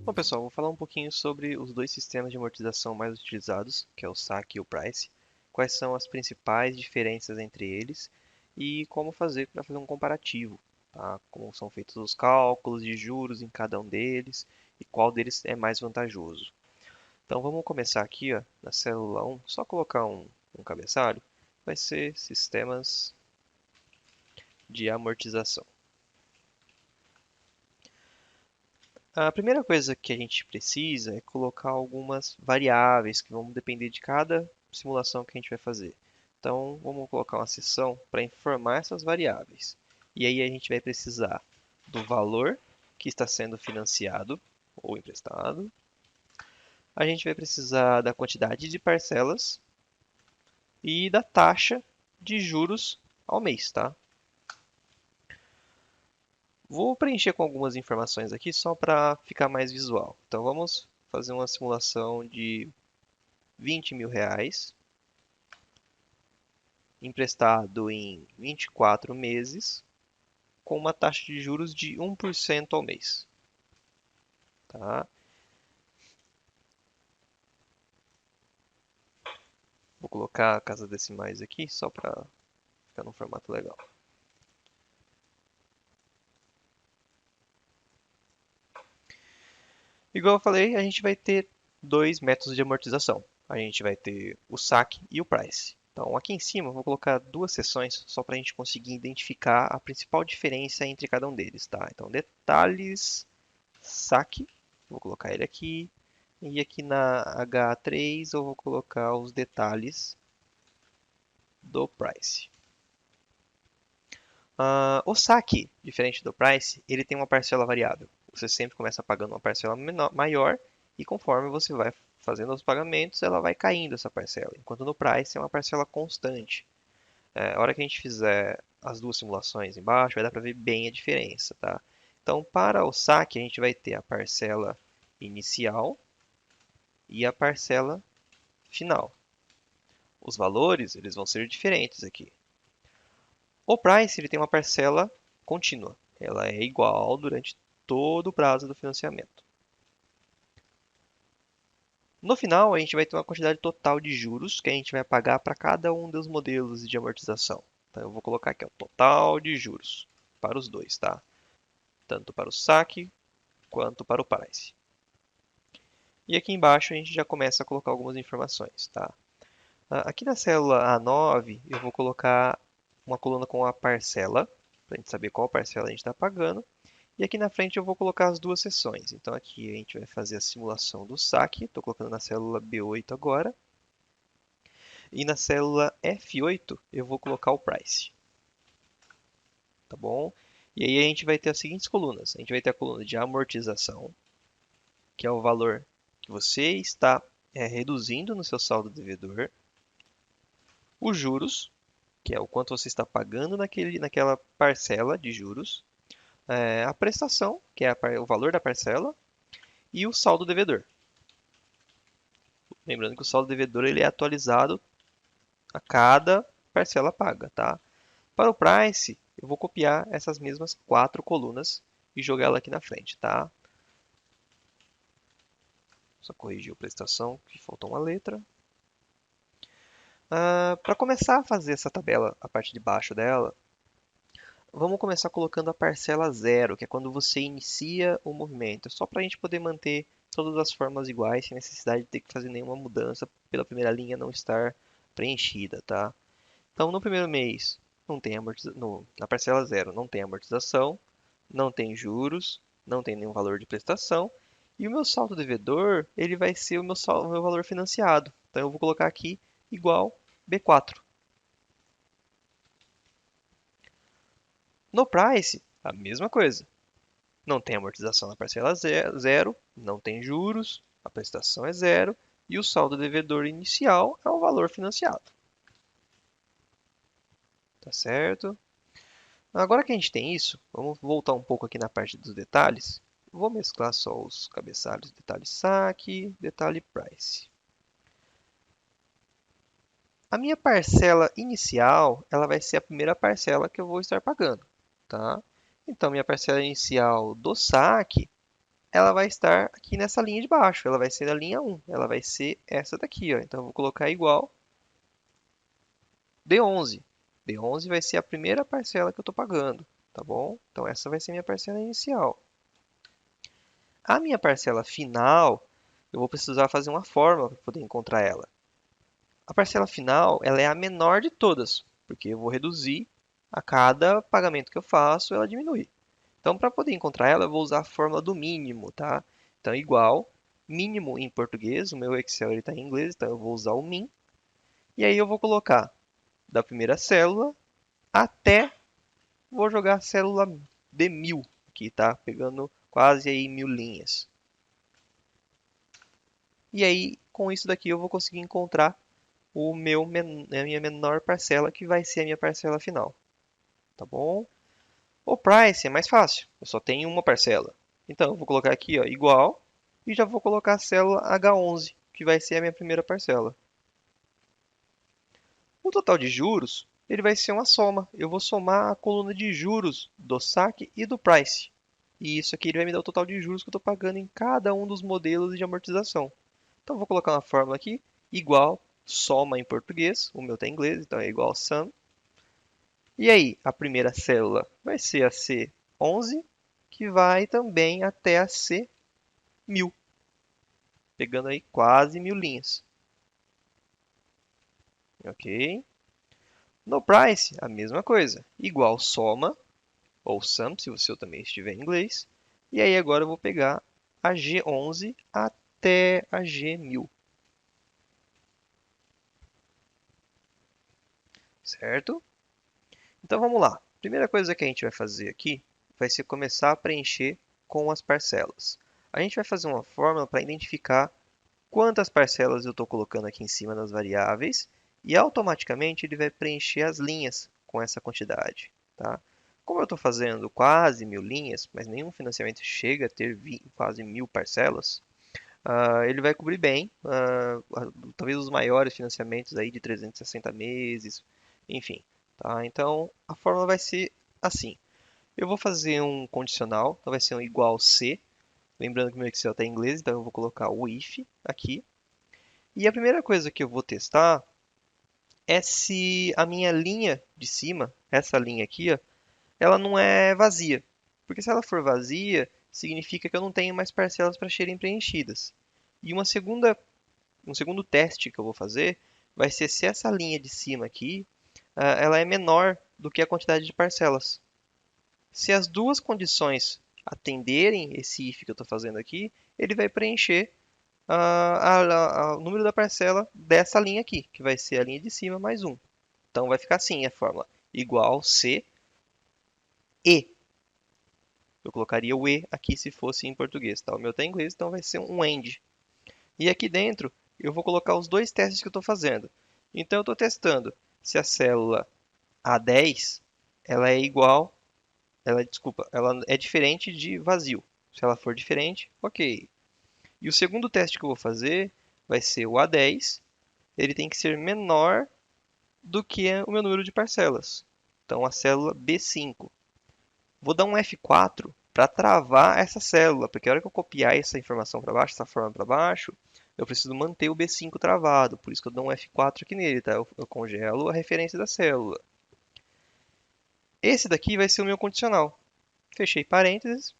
Bom, pessoal, vou falar um pouquinho sobre os dois sistemas de amortização mais utilizados, que é o saque e o price, quais são as principais diferenças entre eles e como fazer para fazer um comparativo, tá? Como são feitos os cálculos de juros em cada um deles e qual deles é mais vantajoso. Então vamos começar aqui, ó, na célula 1, só colocar um cabeçalho, vai ser sistemas de amortização. A primeira coisa que a gente precisa é colocar algumas variáveis que vão depender de cada simulação que a gente vai fazer. Então, vamos colocar uma seção para informar essas variáveis. E aí a gente vai precisar do valor que está sendo financiado ou emprestado. A gente vai precisar da quantidade de parcelas e da taxa de juros ao mês, tá? Vou preencher com algumas informações aqui só para ficar mais visual. Então vamos fazer uma simulação de 20 mil reais, emprestado em 24 meses, com uma taxa de juros de 1% ao mês. Tá? Vou colocar casas decimais aqui só para ficar num formato legal. Igual eu falei, a gente vai ter dois métodos de amortização. A gente vai ter o saque e o price. Então, aqui em cima, eu vou colocar duas seções só para a gente conseguir identificar a principal diferença entre cada um deles, tá? Então, detalhes, saque, vou colocar ele aqui. E aqui na H3 eu vou colocar os detalhes do price. O saque, diferente do price, ele tem uma parcela variável. Você sempre começa pagando uma parcela maior e conforme você vai fazendo os pagamentos, ela vai caindo essa parcela. Enquanto no price é uma parcela constante. A hora que a gente fizer as duas simulações embaixo, vai dar para ver bem a diferença, tá? Então, para o saque, a gente vai ter a parcela inicial e a parcela final. Os valores, eles vão ser diferentes aqui. O price, ele tem uma parcela contínua. Ela é igual durante todo o prazo do financiamento. No final, a gente vai ter uma quantidade total de juros que a gente vai pagar para cada um dos modelos de amortização. Então, eu vou colocar aqui o total de juros para os dois, tá? Tanto para o saque quanto para o price. E aqui embaixo a gente já começa a colocar algumas informações, tá? Aqui na célula A9, eu vou colocar uma coluna com a parcela, para a gente saber qual parcela a gente está pagando. E aqui na frente eu vou colocar as duas seções. Então aqui a gente vai fazer a simulação do saque. Estou colocando na célula B8 agora. E na célula F8 eu vou colocar o price. Tá bom? E aí a gente vai ter as seguintes colunas. A gente vai ter a coluna de amortização, que é o valor que você está reduzindo no seu saldo devedor. Os juros, que é o quanto você está pagando naquela parcela de juros. A prestação, que é o valor da parcela. E o saldo devedor. Lembrando que o saldo devedor ele é atualizado a cada parcela paga, tá? Para o price, eu vou copiar essas mesmas quatro colunas e jogá-la aqui na frente, tá? Só corrigir a prestação, que faltou uma letra. Para começar a fazer essa tabela, a parte de baixo dela, vamos começar colocando a parcela zero, que é quando você inicia o movimento. Só para a gente poder manter todas as formas iguais, sem necessidade de ter que fazer nenhuma mudança pela primeira linha não estar preenchida, tá? Então, no primeiro mês, não tem na parcela zero não tem amortização, não tem juros, não tem nenhum valor de prestação, e o meu saldo devedor, ele vai ser o meu valor financiado. Então, eu vou colocar aqui igual B4. No price, a mesma coisa. Não tem amortização na parcela zero, não tem juros, a prestação é zero, e o saldo devedor inicial é o valor financiado. Tá certo? Agora que a gente tem isso, vamos voltar um pouco aqui na parte dos detalhes. Vou mesclar só os cabeçalhos, detalhe saque, detalhe price. A minha parcela inicial, ela vai ser a primeira parcela que eu vou estar pagando, tá? Então, minha parcela inicial do saque ela vai estar aqui nessa linha de baixo. Ela vai ser a linha 1. Ela vai ser essa daqui, ó. Então, eu vou colocar igual D11. D11 vai ser a primeira parcela que eu estou pagando, tá bom? Então, essa vai ser minha parcela inicial. A minha parcela final, eu vou precisar fazer uma fórmula para poder encontrar ela. A parcela final, ela é a menor de todas, porque eu vou reduzir a cada pagamento que eu faço, ela diminui. Então, para poder encontrar ela, eu vou usar a fórmula do mínimo, tá? Então, igual, mínimo em português, o meu Excel está em inglês, então eu vou usar o min. E aí eu vou colocar da primeira célula até, vou jogar a célula de 1000 aqui, tá? Pegando quase aí 1000 linhas. E aí, com isso daqui, eu vou conseguir encontrar a minha menor parcela, que vai ser a minha parcela final, tá bom? O price é mais fácil, eu só tenho uma parcela. Então, eu vou colocar aqui, ó, igual, e já vou colocar a célula H11, que vai ser a minha primeira parcela. O total de juros, ele vai ser uma soma. Eu vou somar a coluna de juros do saque e do price. E isso aqui ele vai me dar o total de juros que eu estou pagando em cada um dos modelos de amortização. Então, eu vou colocar uma fórmula aqui, igual, soma em português, o meu está em inglês, então é igual sum. E aí, a primeira célula vai ser a C11, que vai também até a C1000, pegando aí quase 1000 linhas. Ok? No price, a mesma coisa, igual soma, ou sum, se o seu também estiver em inglês. E aí agora eu vou pegar a G11 até a G1000, certo? Então vamos lá. Primeira coisa que a gente vai fazer aqui vai ser começar a preencher com as parcelas. A gente vai fazer uma fórmula para identificar quantas parcelas eu estou colocando aqui em cima das variáveis e automaticamente ele vai preencher as linhas com essa quantidade, tá? Como eu estou fazendo quase 1000 linhas, mas nenhum financiamento chega a ter quase 1000 parcelas, ele vai cobrir bem, talvez os maiores financiamentos aí de 360 meses, enfim, tá? Então a fórmula vai ser assim. Eu vou fazer um condicional, então vai ser um igual C, lembrando que meu Excel está em inglês, então eu vou colocar o if aqui. E a primeira coisa que eu vou testar é se a minha linha de cima, essa linha aqui, ó, ela não é vazia. Porque se ela for vazia, significa que eu não tenho mais parcelas para serem preenchidas. E um segundo teste que eu vou fazer vai ser se essa linha de cima aqui, ela é menor do que a quantidade de parcelas. Se as duas condições atenderem esse if que eu estou fazendo aqui, ele vai preencher o número da parcela dessa linha aqui, que vai ser a linha de cima mais 1. Então vai ficar assim a fórmula, igual C E. Eu colocaria o E aqui se fosse em português, tá? O meu está em inglês, então vai ser um AND. E aqui dentro eu vou colocar os dois testes que eu estou fazendo. Então eu estou testando se a célula A10 ela é igual, desculpa, ela é diferente de vazio. Se ela for diferente, ok. E o segundo teste que eu vou fazer vai ser o A10, ele tem que ser menor do que o meu número de parcelas. Então, a célula B5. Vou dar um F4 para travar essa célula, porque a hora que eu copiar essa informação para baixo, essa forma para baixo, eu preciso manter o B5 travado. Por isso que eu dou um F4 aqui nele, tá? Eu congelo a referência da célula. Esse daqui vai ser o meu condicional. Fechei parênteses.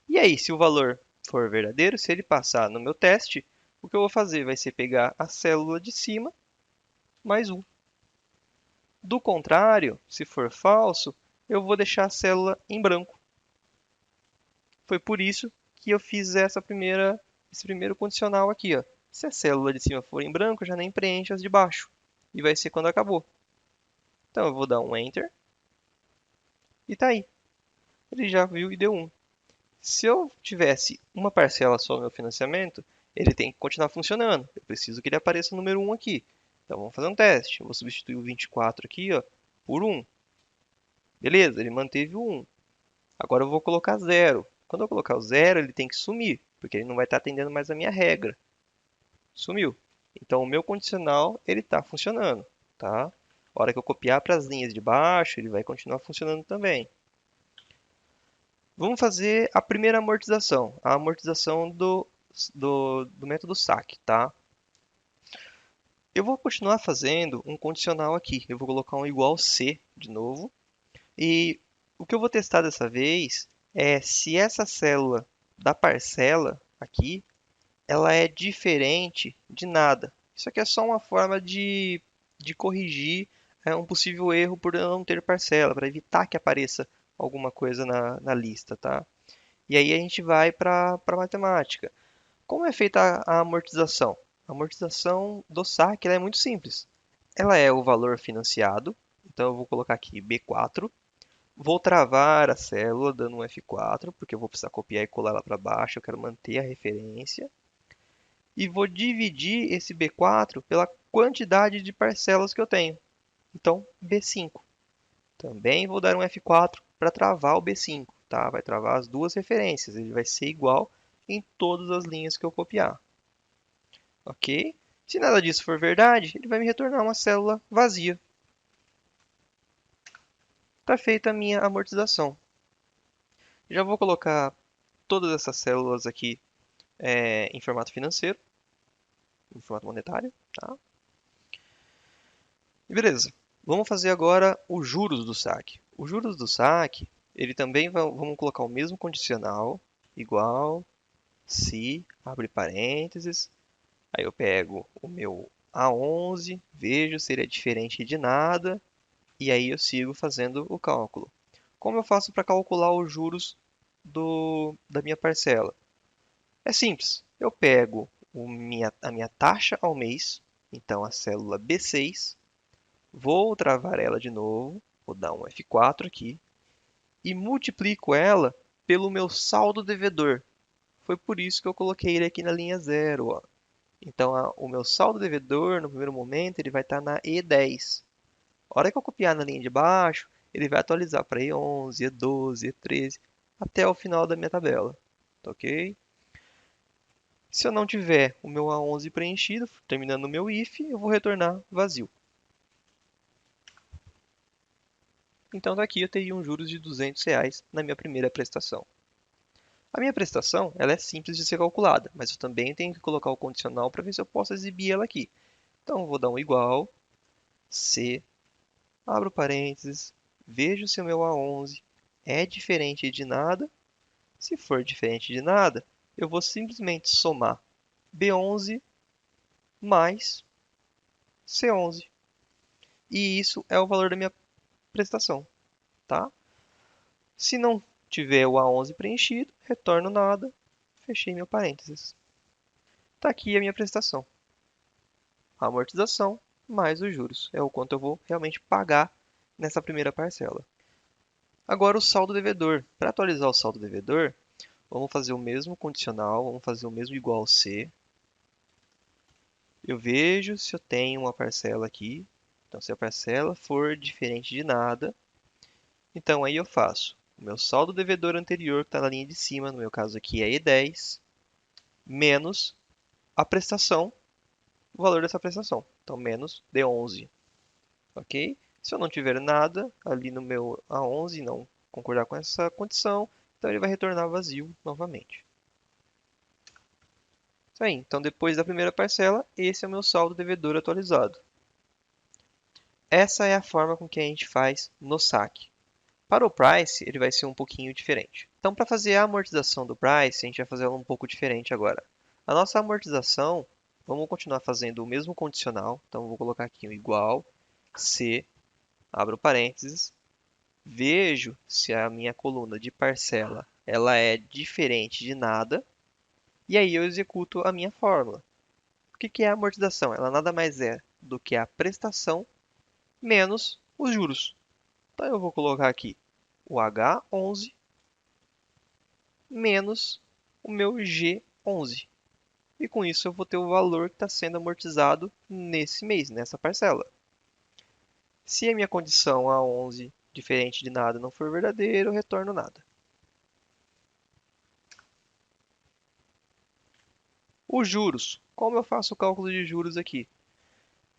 E aí, se o valor for verdadeiro, se ele passar no meu teste, o que eu vou fazer vai ser pegar a célula de cima mais 1. Do contrário, se for falso, eu vou deixar a célula em branco. Foi por isso que eu fiz esse primeiro condicional aqui. Ó. Se a célula de cima for em branco, eu já nem preencho as de baixo. E vai ser quando acabou. Então eu vou dar um Enter. E está aí. Ele já viu e deu 1. Se eu tivesse uma parcela só no meu financiamento, ele tem que continuar funcionando. Eu preciso que ele apareça o número 1 aqui. Então vamos fazer um teste. Eu vou substituir o 24 aqui, ó, por 1. Beleza, ele manteve o 1. Agora eu vou colocar 0. Quando eu colocar o 0, ele tem que sumir, porque ele não vai estar atendendo mais a minha regra. Sumiu. Então o meu condicional ele está funcionando, tá? A hora que eu copiar para as linhas de baixo, ele vai continuar funcionando também. Vamos fazer a primeira amortização, a amortização do método saque, tá? Eu vou continuar fazendo um condicional aqui. Eu vou colocar um igual C de novo. E o que eu vou testar dessa vez é se essa célula da parcela aqui, ela é diferente de nada. Isso aqui é só uma forma de corrigir um possível erro por eu não ter parcela, para evitar que apareça alguma coisa na lista, tá? E aí a gente vai para a matemática. Como é feita a amortização? A amortização do saque ela é muito simples. Ela é o valor financiado, então eu vou colocar aqui B4. Vou travar a célula dando um F4, porque eu vou precisar copiar e colar ela para baixo, eu quero manter a referência. E vou dividir esse B4 pela quantidade de parcelas que eu tenho. Então, B5. Também vou dar um F4 para travar o B5, tá? Vai travar as duas referências, ele vai ser igual em todas as linhas que eu copiar, ok? Se nada disso for verdade, ele vai me retornar uma célula vazia. Está feita a minha amortização. Já vou colocar todas essas células aqui em formato financeiro, em formato monetário, tá? E beleza. Vamos fazer agora os juros do saque. Os juros do saque, ele também vamos colocar o mesmo condicional, igual, se, abre parênteses. Aí eu pego o meu A11, vejo se ele é diferente de nada, e aí eu sigo fazendo o cálculo. Como eu faço para calcular os juros da minha parcela? É simples. Eu pego a minha taxa ao mês, então a célula B6, vou travar ela de novo, vou dar um F4 aqui, e multiplico ela pelo meu saldo devedor. Foi por isso que eu coloquei ele aqui na linha 0, ó. Então, o meu saldo devedor, no primeiro momento, ele vai estar na E10. A hora que eu copiar na linha de baixo, ele vai atualizar para E11, E12, E13, até o final da minha tabela. Tá ok? Se eu não tiver o meu A11 preenchido, terminando o meu if, eu vou retornar vazio. Então daqui eu teria um juros de R$ 200 na minha primeira prestação. A minha prestação ela é simples de ser calculada, mas eu também tenho que colocar o condicional para ver se eu posso exibir ela aqui. Então eu vou dar um igual, C, abro parênteses, vejo se o meu A11 é diferente de nada. Se for diferente de nada, eu vou simplesmente somar B11 mais C11. E isso é o valor da minha prestação, tá? Se não tiver o A11 preenchido, retorno nada, fechei meu parênteses. Está aqui a minha prestação. A amortização mais os juros. É o quanto eu vou realmente pagar nessa primeira parcela. Agora o saldo devedor. Para atualizar o saldo devedor, vamos fazer o mesmo condicional, vamos fazer o mesmo igual C. Eu vejo se eu tenho uma parcela aqui. Então, se a parcela for diferente de nada, então aí eu faço o meu saldo devedor anterior, que está na linha de cima, no meu caso aqui é E10, menos a prestação, o valor dessa prestação. Então, menos D11, ok? Se eu não tiver nada ali no meu A11 e não concordar com essa condição, então ele vai retornar vazio novamente. Isso aí. Então, depois da primeira parcela, esse é o meu saldo devedor atualizado. Essa é a forma com que a gente faz no saque. Para o price, ele vai ser um pouquinho diferente. Então, para fazer a amortização do price, a gente vai fazer ela um pouco diferente agora. A nossa amortização, vamos continuar fazendo o mesmo condicional. Então, eu vou colocar aqui um igual, C, abro parênteses, vejo se a minha coluna de parcela ela é diferente de nada, e aí eu executo a minha fórmula. O que é a amortização? Ela nada mais é do que a prestação menos os juros. Então, eu vou colocar aqui o H11 menos o meu G11. E com isso eu vou ter o valor que está sendo amortizado nesse mês, nessa parcela. Se a minha condição A11 diferente de nada não for verdadeiro, eu retorno nada. Os juros. Como eu faço o cálculo de juros aqui?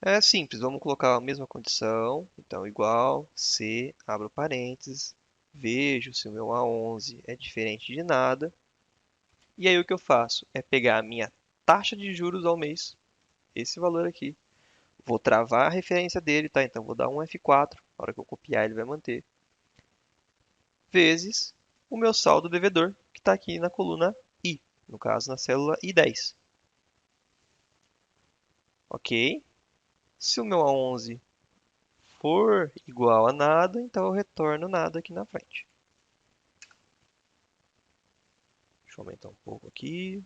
É simples, vamos colocar a mesma condição. Então, igual, C, abro parênteses, vejo se o meu A11 é diferente de nada. E aí o que eu faço é pegar a minha taxa de juros ao mês, esse valor aqui. Vou travar a referência dele, tá? Então vou dar um F4, na hora que eu copiar ele vai manter. Vezes o meu saldo devedor, que está aqui na coluna I, no caso na célula I10. Ok? Se o meu A11 for igual a nada, então eu retorno nada aqui na frente. Deixa eu aumentar um pouco aqui.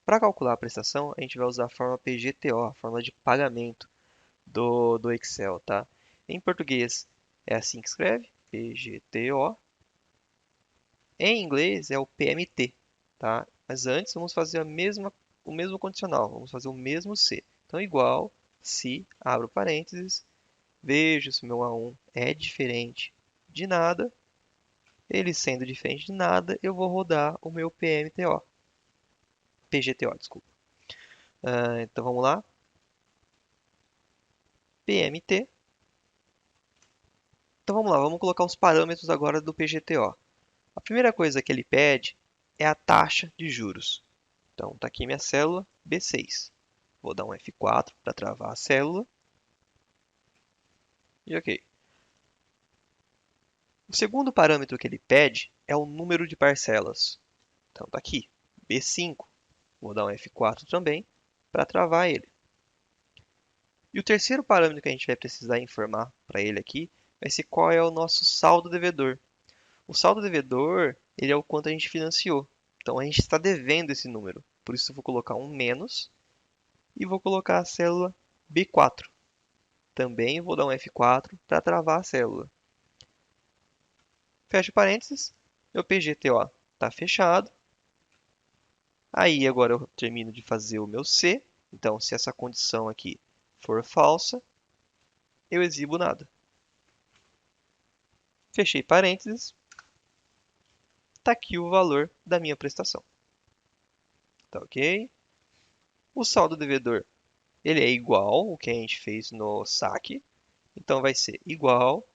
Para calcular a prestação, a gente vai usar a forma PGTO, a forma de pagamento do Excel, tá? Em português é assim que escreve, PGTO. Em inglês é o PMT, tá? Mas antes vamos fazer o mesmo condicional, vamos fazer o mesmo se. Então, igual se, abro parênteses, vejo se o meu A1 é diferente de nada. Ele sendo diferente de nada, eu vou rodar o meu PMTO. PGTO, desculpa. Então vamos lá. PMT. Então vamos lá, vamos colocar os parâmetros agora do PGTO. A primeira coisa que ele pede é a taxa de juros. Então está aqui minha célula B6. Vou dar um F4 para travar a célula. E ok. O segundo parâmetro que ele pede é o número de parcelas. Então está aqui, B5. Vou dar um F4 também para travar ele. E o terceiro parâmetro que a gente vai precisar informar para ele aqui vai ser qual é o nosso saldo devedor. O saldo devedor, ele é o quanto a gente financiou. Então a gente está devendo esse número. Por isso eu vou colocar um menos e vou colocar a célula B4. Também vou dar um F4 para travar a célula. Fecho parênteses, meu PGTO está fechado. Aí agora eu termino de fazer o meu C. Então, se essa condição aqui for falsa, eu exibo nada. Fechei parênteses. Está aqui o valor da minha prestação. Tá ok? O saldo devedor, ele é igual ao que a gente fez no saque. Então, vai ser igual.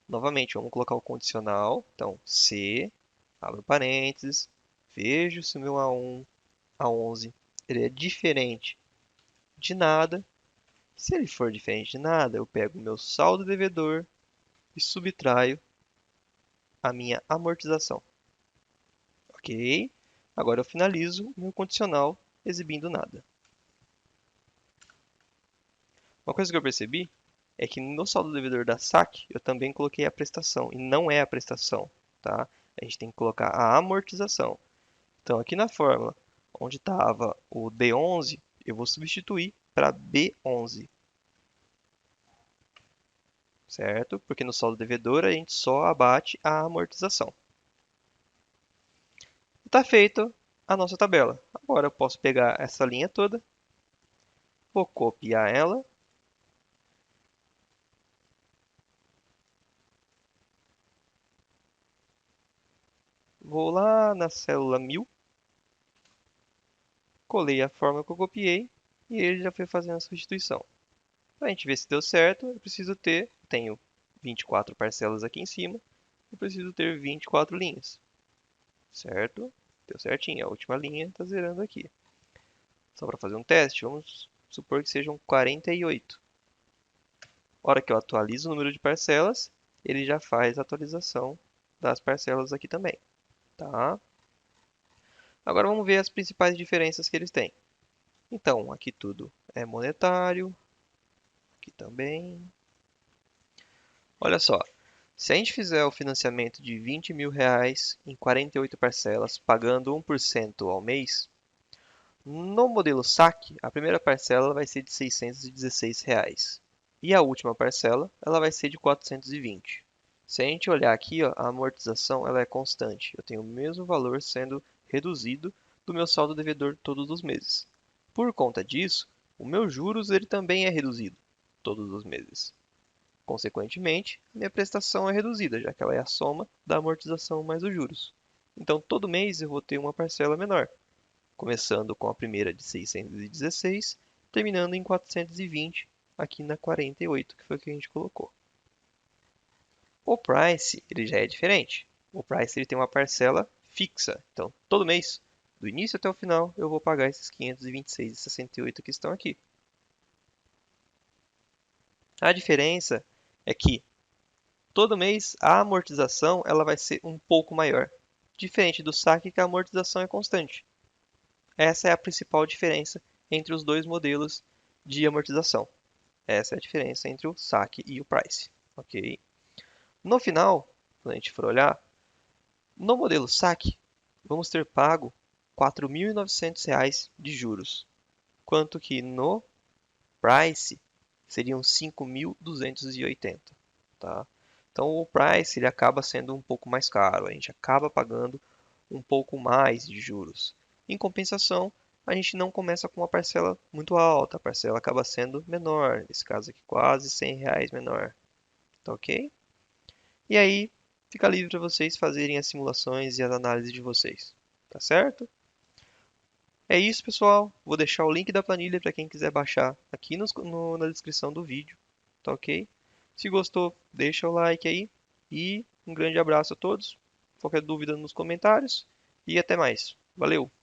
Novamente, vamos colocar o condicional. Então, se, abro parênteses, vejo se o meu A1, A11, ele é diferente de nada. Se ele for diferente de nada, eu pego o meu saldo devedor e subtraio a minha amortização. Ok? Agora eu finalizo o meu condicional exibindo nada. Uma coisa que eu percebi é que no saldo devedor da SAC eu também coloquei a prestação e não é a prestação, tá? A gente tem que colocar a amortização. Então aqui na fórmula, onde estava o D11, eu vou substituir para B11, certo? Porque no saldo devedor a gente só abate a amortização. Está feita a nossa tabela. Agora eu posso pegar essa linha toda, vou copiar ela. Vou lá na célula 1000, colei a fórmula que eu copiei e ele já foi fazendo a substituição. Para a gente ver se deu certo, eu preciso ter, tenho 24 parcelas aqui em cima, eu preciso ter 24 linhas, certo? Deu certinho, a última linha está zerando aqui. Só para fazer um teste, vamos supor que sejam 48. Na hora que eu atualizo o número de parcelas, ele já faz a atualização das parcelas aqui também, tá? Agora vamos ver as principais diferenças que eles têm. Então, aqui tudo é monetário, aqui também. Olha só, se a gente fizer o financiamento de R$ 20.000 em 48 parcelas, pagando 1% ao mês, no modelo saque, a primeira parcela vai ser de R$ 616. E a última parcela, ela vai ser de 420. Se a gente olhar aqui, ó, a amortização ela é constante. Eu tenho o mesmo valor sendo reduzido do meu saldo devedor todos os meses. Por conta disso, o meu juros ele também é reduzido todos os meses. Consequentemente, minha prestação é reduzida, já que ela é a soma da amortização mais os juros. Então, todo mês eu vou ter uma parcela menor, começando com a primeira de 616, terminando em 420 aqui na 48, que foi o que a gente colocou. O price, ele já é diferente. O price, ele tem uma parcela fixa. Então, todo mês, do início até o final, eu vou pagar esses 526,68 que estão aqui. A diferença é que todo mês a amortização ela vai ser um pouco maior, diferente do saque que a amortização é constante. Essa é a principal diferença entre os dois modelos de amortização. Essa é a diferença entre o saque e o price, ok? No final, quando a gente for olhar, no modelo saque, vamos ter pago R$ 4.900 de juros, quanto que no price seriam 5.280, tá? Então o price ele acaba sendo um pouco mais caro, a gente acaba pagando um pouco mais de juros. Em compensação, a gente não começa com uma parcela muito alta, a parcela acaba sendo menor, nesse caso aqui quase R$ 100 menor, tá ok? E aí fica livre para vocês fazerem as simulações e as análises de vocês, tá certo? É isso, pessoal. Vou deixar o link da planilha para quem quiser baixar aqui na descrição do vídeo, tá ok? Se gostou, deixa o like aí e um grande abraço a todos. Qualquer dúvida nos comentários e até mais. Valeu!